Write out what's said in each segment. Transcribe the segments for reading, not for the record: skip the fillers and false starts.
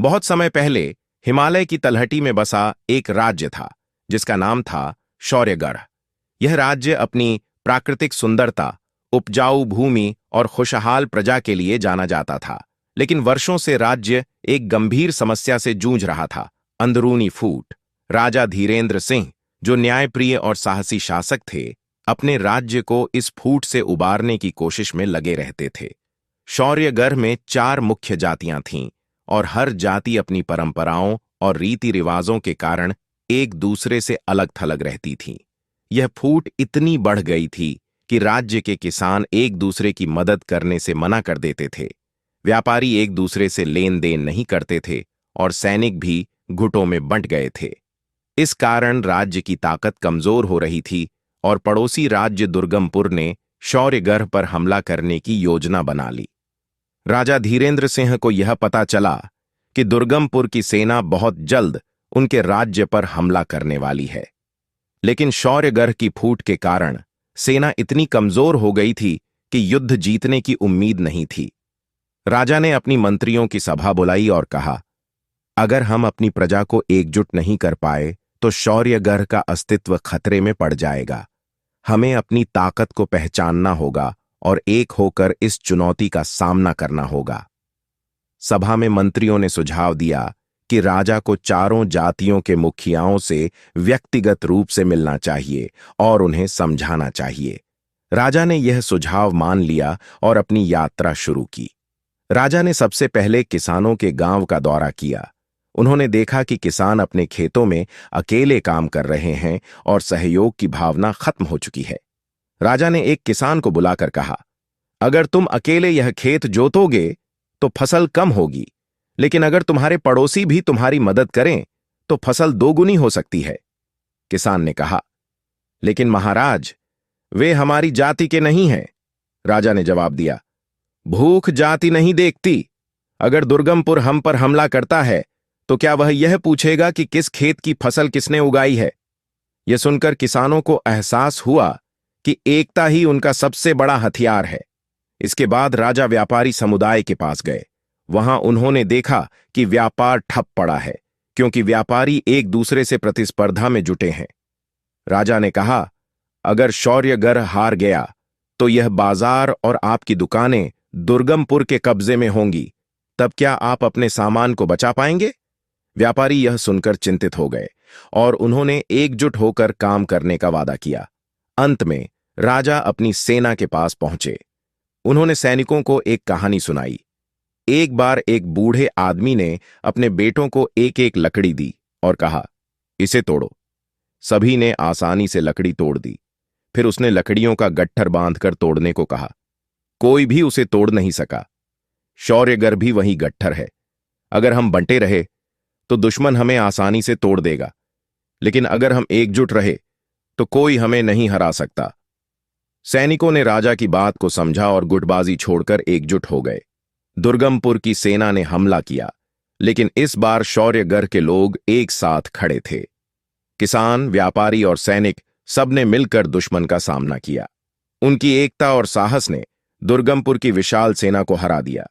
बहुत समय पहले हिमालय की तलहटी में बसा एक राज्य था जिसका नाम था शौर्यगढ़। यह राज्य अपनी प्राकृतिक सुंदरता, उपजाऊ भूमि और खुशहाल प्रजा के लिए जाना जाता था। लेकिन वर्षों से राज्य एक गंभीर समस्या से जूझ रहा था, अंदरूनी फूट। राजा धीरेन्द्र सिंह, जो न्यायप्रिय और साहसी शासक थे, अपने राज्य को इस फूट से उबारने की कोशिश में लगे रहते थे। शौर्यगढ़ में 4 मुख्य जातियां थीं और हर जाति अपनी परंपराओं और रीति रिवाजों के कारण एक दूसरे से अलग थलग रहती थी। यह फूट इतनी बढ़ गई थी कि राज्य के किसान एक दूसरे की मदद करने से मना कर देते थे, व्यापारी एक दूसरे से लेन देन नहीं करते थे और सैनिक भी गुटों में बंट गए थे। इस कारण राज्य की ताकत कमजोर हो रही थी और पड़ोसी राज्य दुर्गमपुर ने शौर्यगढ़ पर हमला करने की योजना बना ली। राजा धीरेन्द्र सिंह को यह पता चला कि दुर्गमपुर की सेना बहुत जल्द उनके राज्य पर हमला करने वाली है, लेकिन शौर्यगढ़ की फूट के कारण सेना इतनी कमजोर हो गई थी कि युद्ध जीतने की उम्मीद नहीं थी। राजा ने अपनी मंत्रियों की सभा बुलाई और कहा, अगर हम अपनी प्रजा को एकजुट नहीं कर पाए तो शौर्यगढ़ का अस्तित्व खतरे में पड़ जाएगा। हमें अपनी ताकत को पहचानना होगा और एक होकर इस चुनौती का सामना करना होगा। सभा में मंत्रियों ने सुझाव दिया कि राजा को चारों जातियों के मुखियाओं से व्यक्तिगत रूप से मिलना चाहिए और उन्हें समझाना चाहिए। राजा ने यह सुझाव मान लिया और अपनी यात्रा शुरू की। राजा ने सबसे पहले किसानों के गांव का दौरा किया। उन्होंने देखा कि किसान अपने खेतों में अकेले काम कर रहे हैं और सहयोग की भावना खत्म हो चुकी है। राजा ने एक किसान को बुलाकर कहा, अगर तुम अकेले यह खेत जोतोगे तो फसल कम होगी, लेकिन अगर तुम्हारे पड़ोसी भी तुम्हारी मदद करें तो फसल 2 गुनी हो सकती है। किसान ने कहा, लेकिन महाराज, वे हमारी जाति के नहीं हैं। राजा ने जवाब दिया, भूख जाति नहीं देखती। अगर दुर्गमपुर हम पर हमला करता है तो क्या वह यह पूछेगा कि किस खेत की फसल किसने उगाई है? यह सुनकर किसानों को एहसास हुआ कि एकता ही उनका सबसे बड़ा हथियार है। इसके बाद राजा व्यापारी समुदाय के पास गए। वहां उन्होंने देखा कि व्यापार ठप पड़ा है क्योंकि व्यापारी एक दूसरे से प्रतिस्पर्धा में जुटे हैं। राजा ने कहा, अगर शौर्यगढ़ हार गया तो यह बाजार और आपकी दुकानें दुर्गमपुर के कब्जे में होंगी, तब क्या आप अपने सामान को बचा पाएंगे? व्यापारी यह सुनकर चिंतित हो गए और उन्होंने एकजुट होकर काम करने का वादा किया। अंत में राजा अपनी सेना के पास पहुंचे। उन्होंने सैनिकों को एक कहानी सुनाई। एक बार एक बूढ़े आदमी ने अपने बेटों को एक एक लकड़ी दी और कहा, इसे तोड़ो। सभी ने आसानी से लकड़ी तोड़ दी। फिर उसने लकड़ियों का गट्ठर बांधकर तोड़ने को कहा। कोई भी उसे तोड़ नहीं सका। शौर्यगढ़ भी वही गट्ठर है। अगर हम बंटे रहे तो दुश्मन हमें आसानी से तोड़ देगा, लेकिन अगर हम एकजुट रहे तो कोई हमें नहीं हरा सकता। सैनिकों ने राजा की बात को समझा और गुटबाजी छोड़कर एकजुट हो गए। दुर्गमपुर की सेना ने हमला किया, लेकिन इस बार शौर्यगढ़ के लोग एक साथ खड़े थे। किसान, व्यापारी और सैनिक सबने मिलकर दुश्मन का सामना किया। उनकी एकता और साहस ने दुर्गमपुर की विशाल सेना को हरा दिया।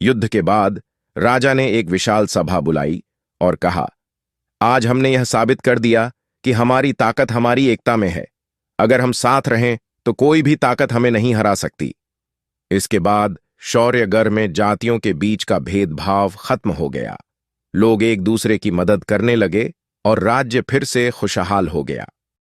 युद्ध के बाद राजा ने एक विशाल सभा बुलाई और कहा, आज हमने यह साबित कर दिया कि हमारी ताकत हमारी एकता में है। अगर हम साथ रहें तो कोई भी ताकत हमें नहीं हरा सकती। इसके बाद शौर्यगढ़ में जातियों के बीच का भेदभाव खत्म हो गया। लोग एक दूसरे की मदद करने लगे और राज्य फिर से खुशहाल हो गया।